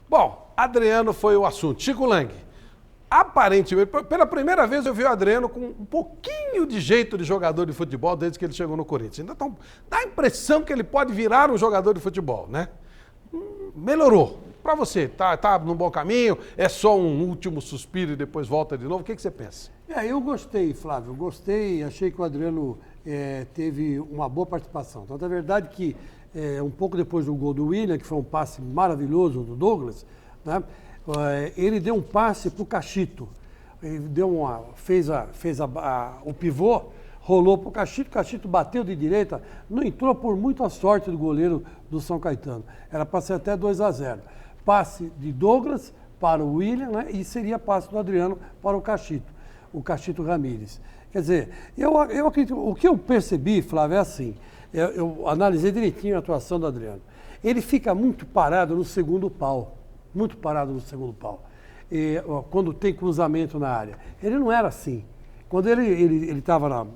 Bom, Adriano foi o assunto. Chico Lang, aparentemente, pela primeira vez eu vi o Adriano com um pouquinho de jeito de jogador de futebol desde que ele chegou no Corinthians. Ainda dá a impressão que ele pode virar um jogador de futebol, né? Melhorou. Para você, tá no bom caminho? É só um último suspiro e depois volta de novo? O que você pensa? Eu gostei, Flávio. Gostei. Achei que o Adriano teve uma boa participação. Então, é verdade que um pouco depois do gol do William, que foi um passe maravilhoso do Douglas, né? Ele deu um passe para o Cachito. Ele fez o pivô, rolou para o Cachito bateu de direita, não entrou por muita sorte do goleiro do São Caetano. Era para ser até 2-0. Passe de Douglas para o William, né? E seria passe do Adriano para o Cachito Ramírez. Quer dizer, eu acredito, o que eu percebi, Flávio, é assim, eu analisei direitinho a atuação do Adriano. Ele fica muito parado no segundo pau. Muito parado no segundo pau, quando tem cruzamento na área. Ele não era assim. Quando ele estava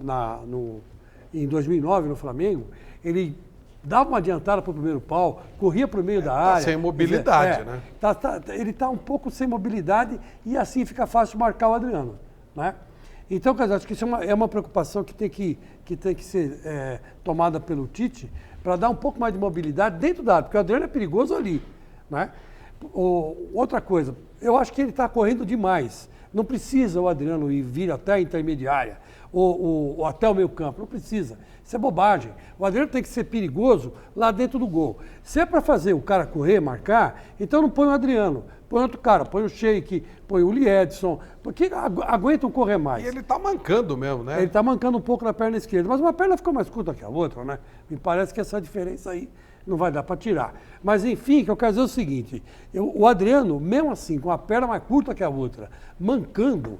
em 2009 no Flamengo, ele dava uma adiantada para o primeiro pau, corria para o meio da área. Sem mobilidade, né? Ele está um pouco sem mobilidade e assim fica fácil marcar o Adriano, né? Então, quer dizer, acho que isso é uma preocupação que tem que ser tomada pelo Tite para dar um pouco mais de mobilidade dentro da área, porque o Adriano é perigoso ali, né? Outra coisa, eu acho que ele está correndo demais. Não precisa o Adriano vir até a intermediária ou até o meio campo. Não precisa. Isso é bobagem. O Adriano tem que ser perigoso lá dentro do gol. Se é para fazer o cara correr, marcar, então não põe o Adriano. Põe outro cara, põe o Sheik, põe o Liedson, porque aguentam correr mais. E ele está mancando mesmo, né? Ele está mancando um pouco na perna esquerda, mas uma perna ficou mais curta que a outra, né? Me parece que essa diferença aí não vai dar para tirar. Mas, enfim, que eu quero dizer o seguinte, o Adriano, mesmo assim, com a perna mais curta que a outra, mancando,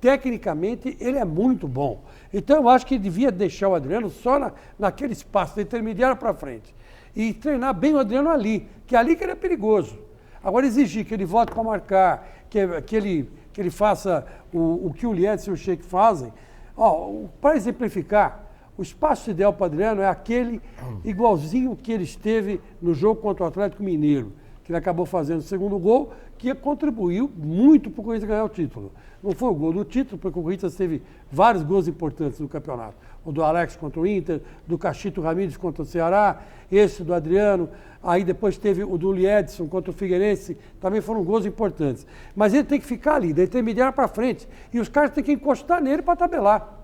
tecnicamente, ele é muito bom. Então, eu acho que ele devia deixar o Adriano só naquele espaço da intermediária para frente. E treinar bem o Adriano ali, que é ali que ele é perigoso. Agora, exigir que ele volte para marcar, que ele faça o que o Liedson e o Sheik fazem. Para exemplificar, o espaço ideal para o Adriano é aquele igualzinho que ele esteve no jogo contra o Atlético Mineiro, que ele acabou fazendo o segundo gol, que contribuiu muito para o Corinthians ganhar o título. Não foi o gol do título, porque o Corinthians teve vários gols importantes no campeonato. O do Alex contra o Inter, do Cachito Ramírez contra o Ceará, esse do Adriano, aí depois teve o do Liedson contra o Figueirense, também foram gols importantes. Mas ele tem que ficar ali, da intermediária para frente, e os caras têm que encostar nele para tabelar,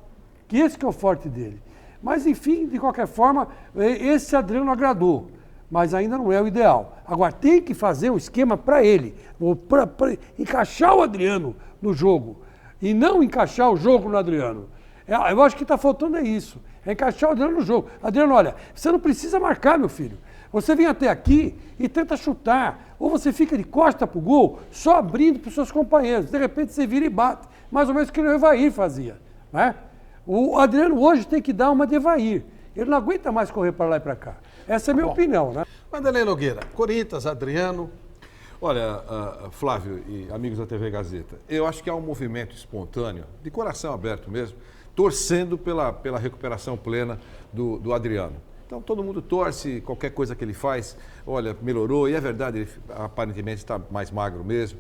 que esse que é o forte dele. Mas, enfim, de qualquer forma, esse Adriano agradou, mas ainda não é o ideal. Agora, tem que fazer um esquema para ele, para encaixar o Adriano no jogo, e não encaixar o jogo no Adriano. Eu acho que está faltando isso, é encaixar o Adriano no jogo. Adriano, olha, você não precisa marcar, meu filho. Você vem até aqui e tenta chutar, ou você fica de costa para o gol, só abrindo para os seus companheiros. De repente, você vira e bate, mais ou menos o que o Evair fazia, né? O Adriano hoje tem que dar uma de Evair. Ele não aguenta mais correr para lá e para cá. Essa é a minha opinião, né? Vanderlei Nogueira, Corinthians, Adriano. Olha, Flávio e amigos da TV Gazeta, eu acho que há um movimento espontâneo, de coração aberto mesmo, torcendo pela recuperação plena do Adriano. Então todo mundo torce, qualquer coisa que ele faz, olha, melhorou, e é verdade, ele aparentemente está mais magro mesmo,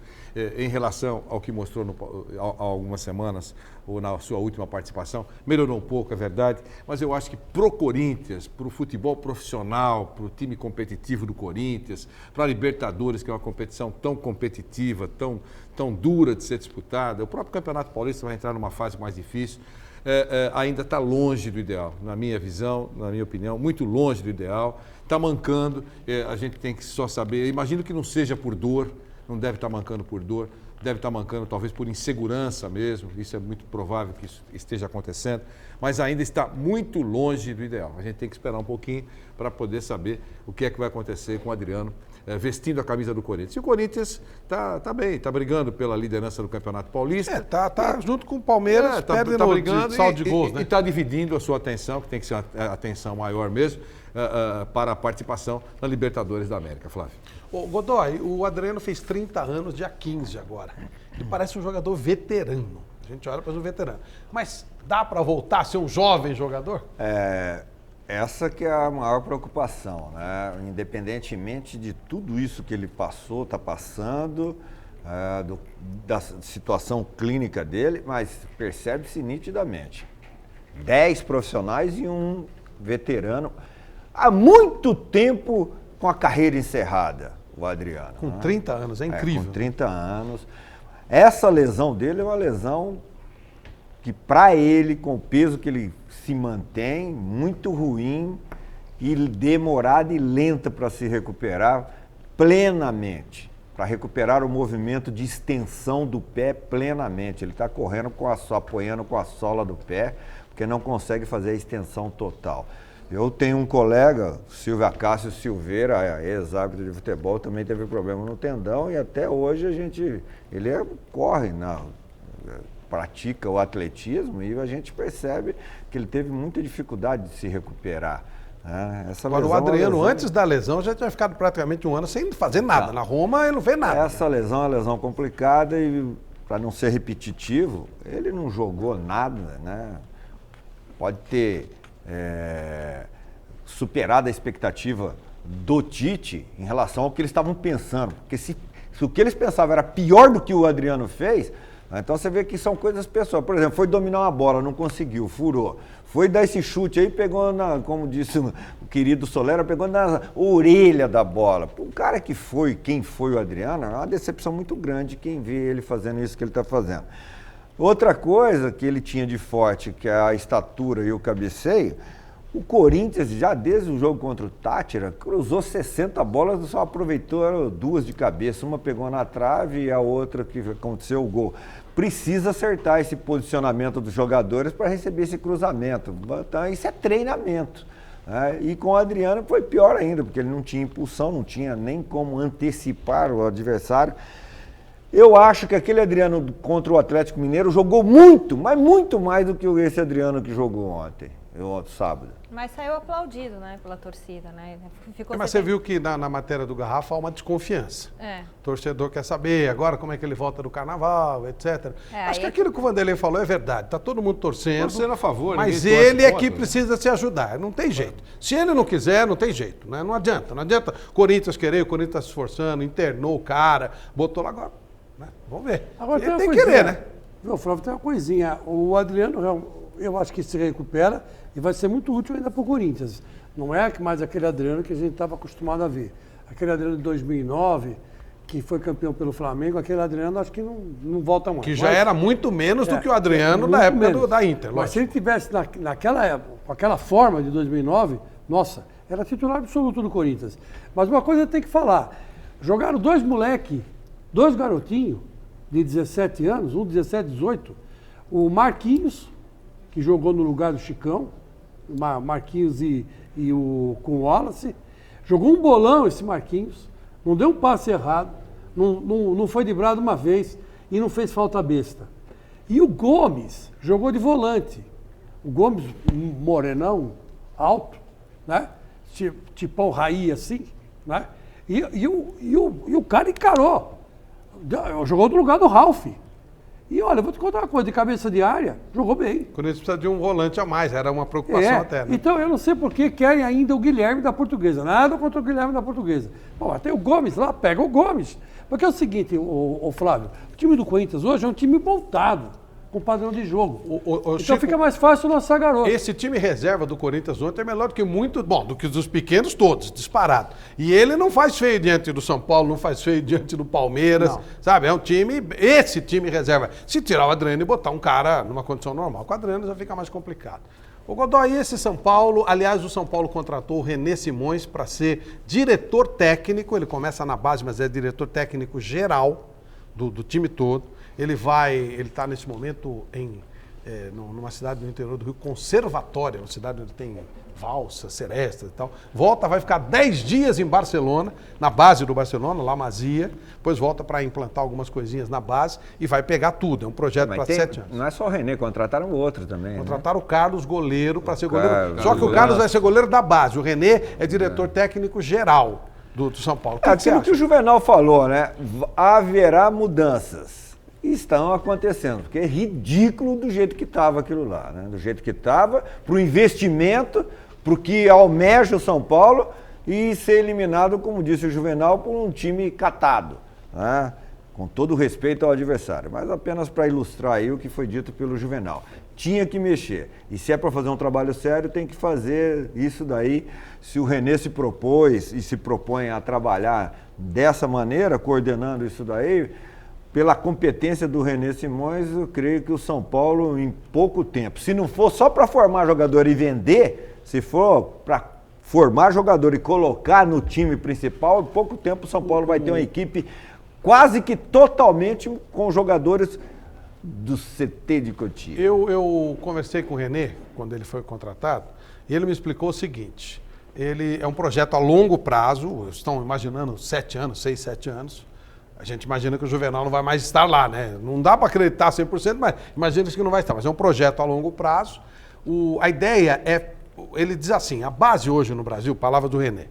em relação ao que mostrou há algumas semanas, ou na sua última participação, melhorou um pouco, é verdade, mas eu acho que pro Corinthians, pro futebol profissional, pro time competitivo do Corinthians, para a Libertadores, que é uma competição tão competitiva, tão dura de ser disputada, o próprio Campeonato Paulista vai entrar numa fase mais difícil, ainda está longe do ideal, na minha visão, na minha opinião, muito longe do ideal, está mancando, a gente tem que só saber, imagino que não seja por dor, não deve estar mancando por dor, deve estar mancando talvez por insegurança mesmo, isso é muito provável que isso esteja acontecendo, mas ainda está muito longe do ideal. A gente tem que esperar um pouquinho para poder saber o que é que vai acontecer com o Adriano vestindo a camisa do Corinthians. E o Corinthians está bem, está brigando pela liderança do Campeonato Paulista. Tá junto com o Palmeiras, tá brigando de saldo de gols, né? E está dividindo a sua atenção, que tem que ser uma atenção maior mesmo, para a participação na Libertadores da América, Flávio. Ô, Godoy, o Adriano fez 30 anos, dia 15 agora. Ele parece um jogador veterano. A gente olha para um veterano. Mas dá para voltar a ser um jovem jogador? Essa que é a maior preocupação, né? Independentemente de tudo isso que ele passou, está passando, da situação clínica dele, mas percebe-se nitidamente. 10 profissionais e um veterano, há muito tempo com a carreira encerrada, o Adriano. Com 30 anos, é incrível. Com 30 anos. Essa lesão dele é uma lesão que, para ele, com o peso que ele se mantém, muito ruim e demorada e lenta para se recuperar plenamente, para recuperar o movimento de extensão do pé plenamente. Ele está correndo apoiando com a sola do pé, porque não consegue fazer a extensão total. Eu tenho um colega, Silvio Acácio Silveira, ex-árbitro de futebol, também teve problema no tendão e até hoje ele corre, pratica o atletismo e a gente percebe que ele teve muita dificuldade de se recuperar. Agora, o Adriano, antes da lesão, já tinha ficado praticamente um ano sem fazer nada. Na Roma, ele não fez nada. Essa lesão é uma lesão complicada e, para não ser repetitivo, ele não jogou nada, né? Pode ter superado a expectativa do Tite em relação ao que eles estavam pensando. Porque se o que eles pensavam era pior do que o Adriano fez, então você vê que são coisas pessoais. Por exemplo, foi dominar uma bola, não conseguiu, furou. Foi dar esse chute aí, pegou como disse o querido Solera, pegou na orelha da bola. O cara quem foi o Adriano, é uma decepção muito grande quem vê ele fazendo isso que ele está fazendo. Outra coisa que ele tinha de forte, que é a estatura e o cabeceio, o Corinthians, já desde o jogo contra o Tátira, cruzou 60 bolas, só aproveitou 2 de cabeça. Uma pegou na trave e a outra que aconteceu o gol. Precisa acertar esse posicionamento dos jogadores para receber esse cruzamento. Então, isso é treinamento. E com o Adriano foi pior ainda, porque ele não tinha impulsão, não tinha nem como antecipar o adversário. Eu acho que aquele Adriano contra o Atlético Mineiro jogou muito, mas muito mais do que esse Adriano que jogou ontem, sábado. Mas saiu aplaudido, né, pela torcida, né? Mas você viu que na matéria do Garrafa há uma desconfiança. O torcedor quer saber agora como é que ele volta do carnaval, etc. Acho que aquilo que o Vanderlei falou é verdade. Está todo mundo torcendo a favor, mas ele é que precisa se ajudar. Não tem jeito. Se ele não quiser, não tem jeito. Né? Não adianta. Não adianta Corinthians querer, o Corinthians está se esforçando, internou o cara, botou lá agora. Né? Vamos ver. Agora ele tem que querer, né? Não, Flávio, tem uma coisinha. O Adriano, eu acho que se recupera e vai ser muito útil ainda para o Corinthians. Não é mais aquele Adriano que a gente estava acostumado a ver. Aquele Adriano de 2009, que foi campeão pelo Flamengo, aquele Adriano acho que não volta mais. Que já era muito menos do que o Adriano da época da Inter. Mas se ele tivesse naquela época, com aquela forma de 2009, nossa, era titular absoluto do Corinthians. Mas uma coisa eu tenho que falar. Jogaram 2 moleque, 2 garotinhos de 17 anos, um 17, 18, o Marquinhos, que jogou no lugar do Chicão, Marquinhos com o Wallace, jogou um bolão esse Marquinhos, não deu um passe errado, não foi driblado uma vez e não fez falta besta. E o Gomes jogou de volante. O Gomes, morenão, alto, né? Tipão Raí assim, né? E o cara encarou. Jogou do lugar do Ralf. E olha, eu vou te contar uma coisa, de cabeça de área, jogou bem. Quando eles precisam de um volante a mais, era uma preocupação até, né? Então eu não sei por que querem ainda o Guilherme da Portuguesa. Nada contra o Guilherme da Portuguesa. Bom, até o Gomes lá, pega o Gomes. Porque é o seguinte, o Flávio, o time do Corinthians hoje é um time montado, com padrão de jogo. Então Chico, fica mais fácil lançar garoto. Esse time reserva do Corinthians ontem é melhor do que do que os pequenos todos, disparado. E ele não faz feio diante do São Paulo, não faz feio diante do Palmeiras, sabe? É um time, esse time reserva. Se tirar o Adriano e botar um cara numa condição normal, com o Adriano já fica mais complicado. O Godoy, esse São Paulo, aliás, o São Paulo contratou o René Simões para ser diretor técnico, ele começa na base, mas é diretor técnico geral do time todo. Ele está nesse momento numa cidade do interior do Rio, Conservatória, uma cidade onde tem valsa, seresta e tal. Vai ficar 10 dias em Barcelona, na base do Barcelona, La Masia, depois volta para implantar algumas coisinhas na base e vai pegar tudo. É um projeto para 7 anos. Não é só o René, contrataram o outro também. Contrataram o Carlos, goleiro, para ser goleiro. Só que o Carlos vai ser goleiro da base. O René é diretor técnico geral do São Paulo. Aquilo que o Juvenal falou, né? Haverá mudanças. Estão acontecendo, porque é ridículo do jeito que estava aquilo lá, né? Do jeito que estava, para o investimento, para o que almeja o São Paulo e ser eliminado, como disse o Juvenal, por um time catado, né? Com todo o respeito ao adversário, mas apenas para ilustrar aí o que foi dito pelo Juvenal. Tinha que mexer, e se é para fazer um trabalho sério, tem que fazer isso daí. Se o René se propôs e se propõe a trabalhar dessa maneira, coordenando isso daí, pela competência do René Simões, eu creio que o São Paulo, em pouco tempo, se não for só para formar jogador e vender, se for para formar jogador e colocar no time principal, em pouco tempo o São Paulo vai ter uma equipe quase que totalmente com jogadores do CT de Cotia. Eu conversei com o René, quando ele foi contratado, e ele me explicou o seguinte: ele é um projeto a longo prazo, estão imaginando 7 anos, 6, 7 anos. A gente imagina que o Juvenal não vai mais estar lá, né? Não dá para acreditar 100%, mas imagina que não vai estar. Mas é um projeto a longo prazo. A ideia é, ele diz assim, a base hoje no Brasil, palavra do René,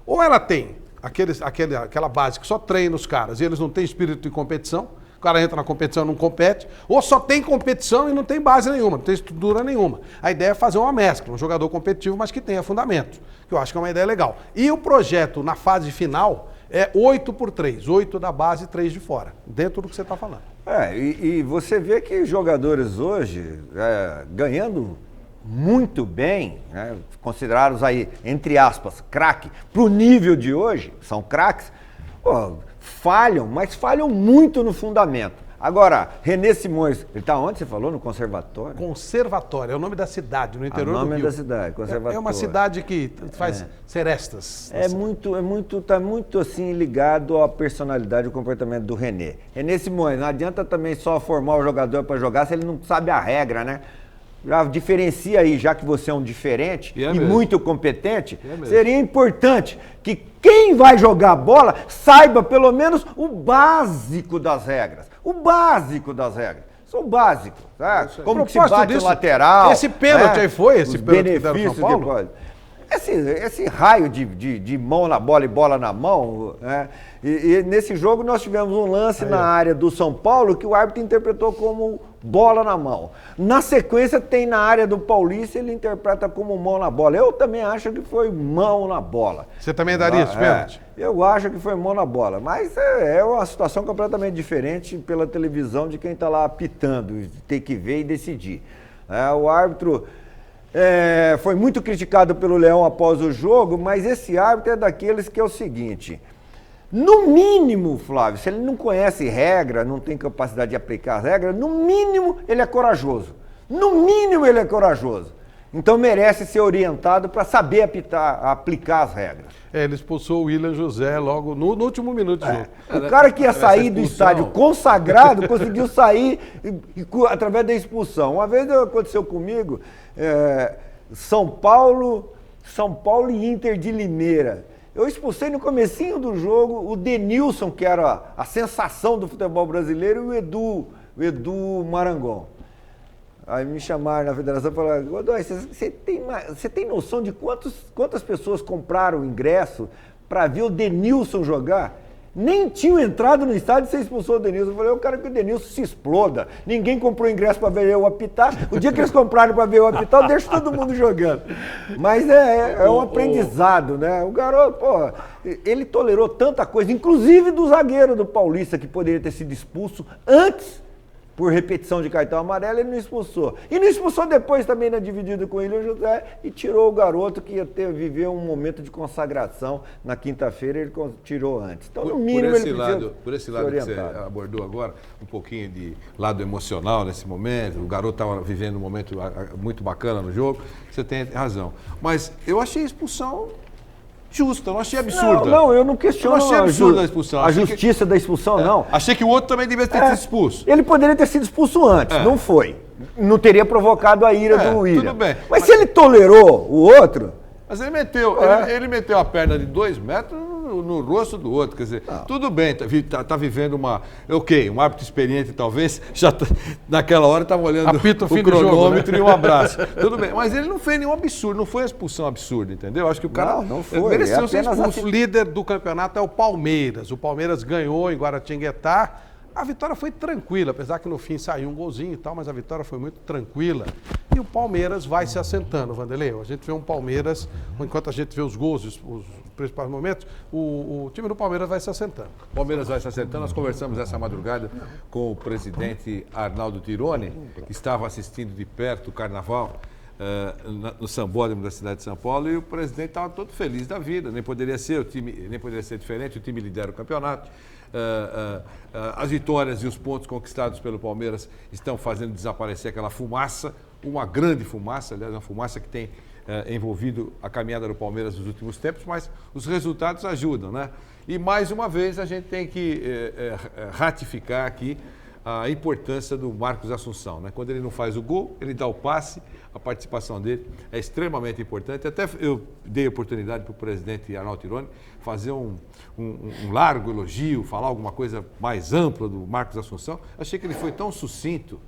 ou ela tem aquela base que só treina os caras e eles não têm espírito de competição, o cara entra na competição e não compete, ou só tem competição e não tem base nenhuma, não tem estrutura nenhuma. A ideia é fazer uma mescla, um jogador competitivo, mas que tenha fundamento, que eu acho que é uma ideia legal. E o projeto, na fase final, é 8x3, 8 da base e 3 de fora, dentro do que você está falando. E você vê que jogadores hoje, ganhando muito bem, né, considerados aí, entre aspas, craque, para o nível de hoje, são craques, falham, mas falham muito no fundamento. Agora, René Simões, ele está onde, você falou? No Conservatório? Conservatório, é o nome da cidade, no interior do Rio. O nome da cidade, Conservatório. É uma cidade que faz serestas. Tá muito assim ligado à personalidade e ao comportamento do René. René Simões, não adianta também só formar o jogador para jogar se ele não sabe a regra, né? Já diferencia aí, já que você é um diferente e muito competente, seria importante que quem vai jogar bola saiba pelo menos o básico das regras. O básico das regras. Isso é o básico, tá? Como que se bate o lateral. Esse pênalti aí foi? Esse pênalti que deram benefício São Paulo? que pode. Esse raio de mão na bola e bola na mão, né? E nesse jogo nós tivemos um lance na área do São Paulo que o árbitro interpretou como bola na mão. Na sequência tem na área do Paulista, ele interpreta como mão na bola. Eu também acho que foi mão na bola. Você também daria esse pênalti? Eu acho que foi mão na bola, mas é uma situação completamente diferente pela televisão de quem está lá apitando, tem que ver e decidir. O árbitro foi muito criticado pelo Leão após o jogo, mas esse árbitro é daqueles que é o seguinte: no mínimo, Flávio, se ele não conhece regra, não tem capacidade de aplicar as regras, no mínimo ele é corajoso. No mínimo ele é corajoso. Então merece ser orientado para saber aplicar as regras. Ele expulsou o William José logo no último minuto de jogo. O cara que ia sair do estádio consagrado conseguiu sair através da expulsão. Uma vez aconteceu comigo, São Paulo e Inter de Limeira. Eu expulsei no comecinho do jogo o Denilson, que era a sensação do futebol brasileiro, e o Edu Marangon. Aí me chamaram na federação e falaram: Godoy, você tem noção de quantas pessoas compraram ingresso para ver o Denilson jogar? Nem tinham entrado no estádio e você expulsou o Denilson. Eu falei: eu quero que o Denilson se exploda. Ninguém comprou ingresso para ver eu apitar. O dia que eles compraram para ver eu apitar, eu deixo todo mundo jogando. Mas é um aprendizado, né? O garoto, ele tolerou tanta coisa, inclusive do zagueiro do Paulista, que poderia ter sido expulso antes, por repetição de cartão amarelo, ele não expulsou. E não expulsou depois também na dividida com o William José e tirou o garoto que ia viver um momento de consagração na quinta-feira, ele tirou antes. Então, no mínimo, por esse lado que você abordou agora, um pouquinho de lado emocional nesse momento, o garoto estava vivendo um momento muito bacana no jogo, você tem razão. Mas eu achei a expulsão justa, eu não achei absurda. Não, eu não questiono. Eu não achei absurda a expulsão. A justiça da expulsão, não. Achei que o outro também devia ter sido expulso. Ele poderia ter sido expulso antes, não foi. Não teria provocado a ira do William. Tudo bem. Mas se ele tolerou o outro... Mas ele meteu a perna de 2 metros no rosto do outro, quer dizer, tudo bem, tá vivendo um árbitro experiente talvez, naquela hora estava olhando apito o jogo, cronômetro, né? E um abraço, tudo bem, mas ele não fez nenhum absurdo, não foi uma expulsão absurda, entendeu? Acho que o cara não foi, mereceu ser expulso. O líder do campeonato é o Palmeiras ganhou em Guaratinguetá, A vitória foi tranquila, apesar que no fim saiu um golzinho e tal, mas a vitória foi muito tranquila. E o Palmeiras vai se assentando, Vanderlei. A gente vê um Palmeiras, enquanto a gente vê os gols, os principais momentos, o time do Palmeiras vai se assentando. O Palmeiras vai se acertando. Nós conversamos essa madrugada com o presidente Arnaldo Tironi, que estava assistindo de perto o Carnaval no Sambódromo da cidade de São Paulo, e o presidente estava todo feliz da vida. Nem poderia ser diferente. O time lidera o campeonato. As vitórias e os pontos conquistados pelo Palmeiras estão fazendo desaparecer aquela fumaça, uma grande fumaça, aliás, uma fumaça que tem envolvido a caminhada do Palmeiras nos últimos tempos, mas os resultados ajudam, né? E mais uma vez a gente tem que ratificar aqui a importância do Marcos Assunção, né? Quando ele não faz o gol, ele dá o passe, a participação dele é extremamente importante. Até eu dei oportunidade para o presidente Arnaldo Tironi fazer um largo elogio, falar alguma coisa mais ampla do Marcos Assunção. Achei que ele foi tão sucinto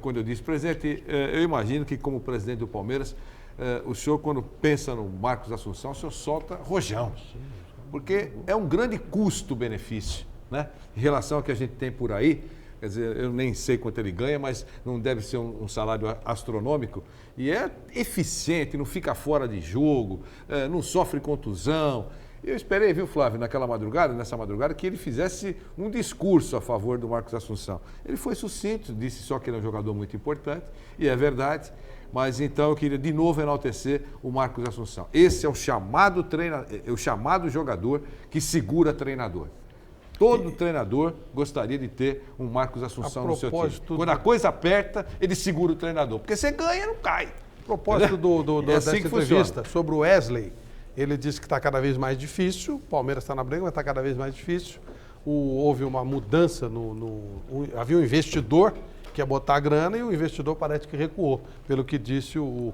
quando eu disse, presidente, eu imagino que como presidente do Palmeiras, o senhor, quando pensa no Marcos Assunção, o senhor solta rojão, porque é um grande custo-benefício, né? Em relação ao que a gente tem por aí. Quer dizer, eu nem sei quanto ele ganha, mas não deve ser um salário astronômico. E é eficiente, não fica fora de jogo, não sofre contusão. Eu esperei, viu, Flávio, nessa madrugada, que ele fizesse um discurso a favor do Marcos Assunção. Ele foi sucinto, disse só que ele é um jogador muito importante, e é verdade. Mas então eu queria de novo enaltecer o Marcos Assunção. Esse é o chamado jogador que segura treinador. Todo treinador gostaria de ter um Marcos Assunção no seu time. Quando a coisa aperta, ele segura o treinador. Porque você ganha, não cai. A propósito dessa entrevista sobre o Wesley, ele disse que está cada vez mais difícil, o Palmeiras está na briga, mas está cada vez mais difícil. Houve uma mudança, havia um investidor que ia botar a grana e o investidor parece que recuou, pelo que disse o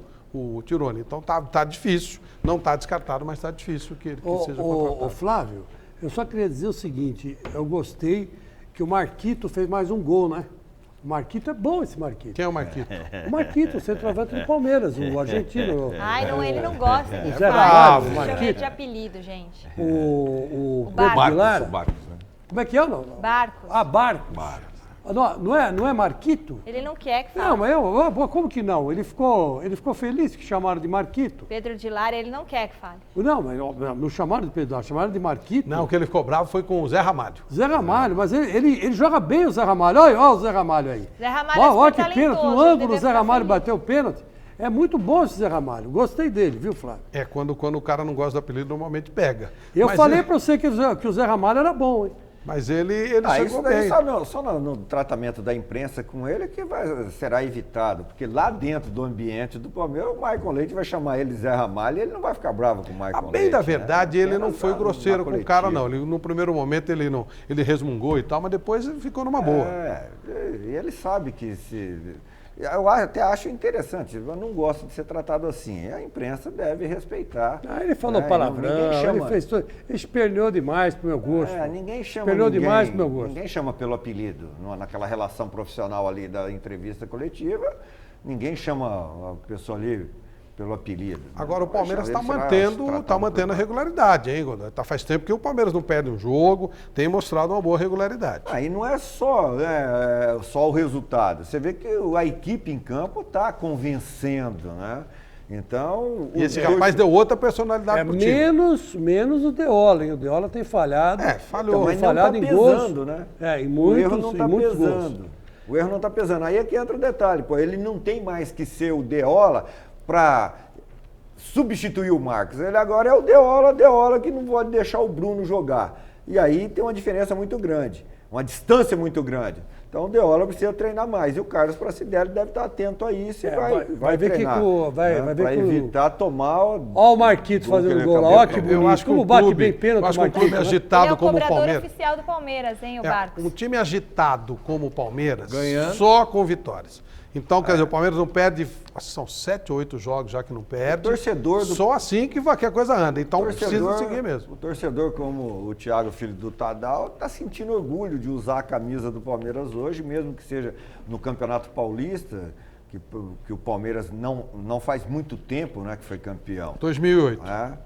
Tironi. Então está difícil, não está descartado, mas está difícil que seja contratado. Flávio, eu só queria dizer o seguinte, eu gostei que o Marquito fez mais um gol, né? O Marquito é bom, esse Marquito. Quem é o Marquito? O Marquito, o centroavante do Palmeiras, o argentino. Ai, não, ele não gosta de Zé Ramalho, chama Marquito. ele de apelido, gente. O Barcos. Barcos, né? Como é que é? Não? Barcos. Ah, Barcos. Não é Marquito? Ele não quer que fale. Não, mas como que não? Ele ficou feliz que chamaram de Marquito. Pedro de Lara, ele não quer que fale. Não, mas não chamaram de Pedro, chamaram de Marquito. Não, o que ele ficou bravo foi com o Zé Ramalho. Zé Ramalho, mas ele joga bem o Zé Ramalho. Olha o Zé Ramalho aí. Zé Ramalho Olha é que pênalti, no ângulo o Zé Ramalho bateu o pênalti. É muito bom esse Zé Ramalho. Gostei dele, viu, Flávio? Quando o cara não gosta do apelido, normalmente pega. Eu falei pra você que o Zé Ramalho era bom, hein? Mas ele Isso chegou daí bem. só no tratamento da imprensa com ele que será evitado. Porque lá dentro do ambiente do Palmeiras, o Maicon Leite vai chamar ele de Zé Ramalho e ele não vai ficar bravo com o Maicon Leite. Bem da verdade, né? ele não foi grosseiro com o cara, não. No primeiro momento ele resmungou e tal, mas depois ele ficou numa boa. E ele sabe que eu até acho interessante, eu não gosto de ser tratado assim. A imprensa deve respeitar. Ele falou palavrão, ele fez tudo. Ele esperneou demais pro meu gosto. Ninguém chama esperneou demais pro meu gosto. Ninguém chama pelo apelido. Naquela relação profissional ali da entrevista coletiva, ninguém chama a pessoa ali pelo apelido. Agora o Palmeiras está mantendo a regularidade, hein, Godoy? Faz tempo que o Palmeiras não perde um jogo, tem mostrado uma boa regularidade. Aí não é só o resultado. Você vê que a equipe em campo está convencendo, né? Então... E esse rapaz deu outra personalidade pro time. Menos o Deola, hein? O Deola tem falhado. Falhou. Tem falhado em gols. Né? Em muitos gols. O erro não está pesando. Aí é que entra o detalhe. Ele não tem mais que ser o Deola para substituir o Marcos. Ele agora é o Deola que não pode deixar o Bruno jogar. E aí tem uma diferença muito grande, uma distância muito grande. Então o Deola precisa treinar mais. E o Carlos Pracidelli deve estar atento a isso e vai ver treinar. Para evitar tomar... Olha o Marquito fazendo gol lá. Olha que bonito. Eu acho que como bate bem pênalti. Eu acho que um clube agitado como o Palmeiras... Ele é o cobrador oficial do Palmeiras, hein, o Barcos? Um time agitado como o Palmeiras, ganhando, só com vitórias. Então, quer dizer, o Palmeiras não perde, são 7 ou 8 jogos já que não perde. Só assim que a coisa anda. Então precisa seguir mesmo. O torcedor, como o Thiago, filho do Tadal, está sentindo orgulho de usar a camisa do Palmeiras hoje, mesmo que seja no Campeonato Paulista, que o Palmeiras não faz muito tempo, né, que foi campeão. 2008.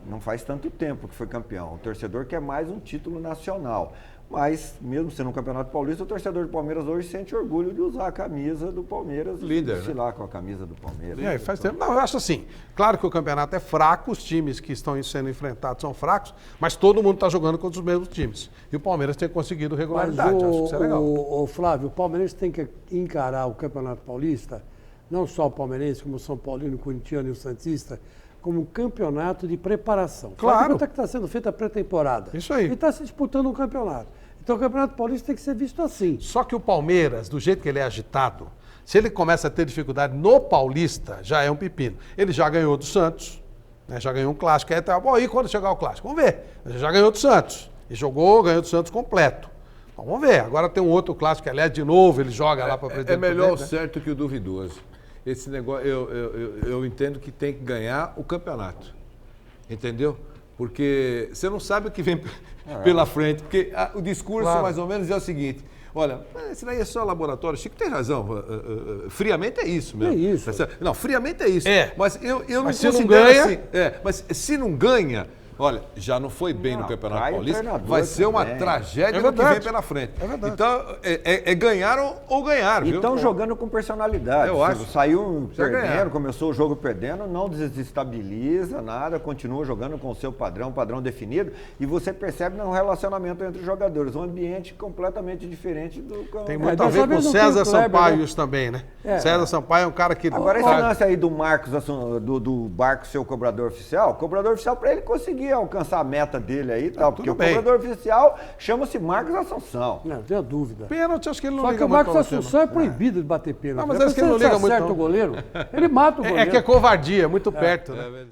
Não faz tanto tempo que foi campeão. O torcedor quer mais um título nacional. Mas, mesmo sendo um campeonato paulista, o torcedor do Palmeiras hoje sente orgulho de usar a camisa do Palmeiras. Líder, e lá com a camisa do Palmeiras. É, faz tempo. Não, eu acho assim, claro que o campeonato é fraco, os times que estão sendo enfrentados são fracos, mas todo mundo está jogando contra os mesmos times. E o Palmeiras tem conseguido Mas regularidade, eu acho que isso é legal. o Flávio, o Palmeiras tem que encarar o Campeonato Paulista, não só o palmeirense, como o São Paulino, o corintiano e o santista, como um campeonato de preparação. Claro. Quanto é que está sendo feita a pré-temporada? Isso aí. E está se disputando um campeonato. Então o Campeonato Paulista tem que ser visto assim. Só que o Palmeiras, do jeito que ele é agitado, se ele começa a ter dificuldade no Paulista, já é um pepino. Ele já ganhou do Santos, né, já ganhou um clássico. Aí tá, bom, e quando chegar o clássico? Vamos ver. Ele já ganhou do Santos. E ganhou do Santos completo. Então, vamos ver. Agora tem um outro clássico, que aliás, de novo, ele joga lá para Presidente É melhor o Prudente, né? certo que o duvidoso. Esse negócio, eu entendo que tem que ganhar o campeonato. Entendeu? Porque você não sabe o que vem pela frente. Porque o discurso, Claro. mais ou menos, é o seguinte. Olha, isso daí é só laboratório. Chico tem razão. Friamente é isso mesmo. É isso. Não, friamente é isso. É. Mas eu não Mas se não considero ganha- assim. Mas se não ganha, olha, já não foi bem no Campeonato cai o Paulista. treinador Vai ser uma também. tragédia É no que verdade. vem pela frente. É verdade. Então, é ganhar ou ganhar, E viu? estão jogando com personalidade. Eu acho. Saiu Já perdendo, ganharam. começou o jogo perdendo, não desestabiliza nada, continua jogando com o seu padrão, um padrão definido, e você percebe no relacionamento entre os jogadores, um ambiente completamente diferente do campo. Tem muito a dessa ver com vez o não tem o César Kleber, Sampaio né? isso também, né? É. César Sampaio é um cara que... Agora esse Sabe? lance aí do Marcos, do Barco ser o cobrador oficial para ele conseguir alcançar a meta dele aí e tal, porque o tudo bem. cobrador oficial chama-se Marcos Assunção. Não tenho dúvida. Pênalti, acho que ele não Só liga que o muito Marcos pra você, Assunção é proibido de bater pênalti. Não, mas acho que ele não Se liga muito, acerta não. o goleiro, ele mata o não. goleiro. É que é covardia, muito perto, né?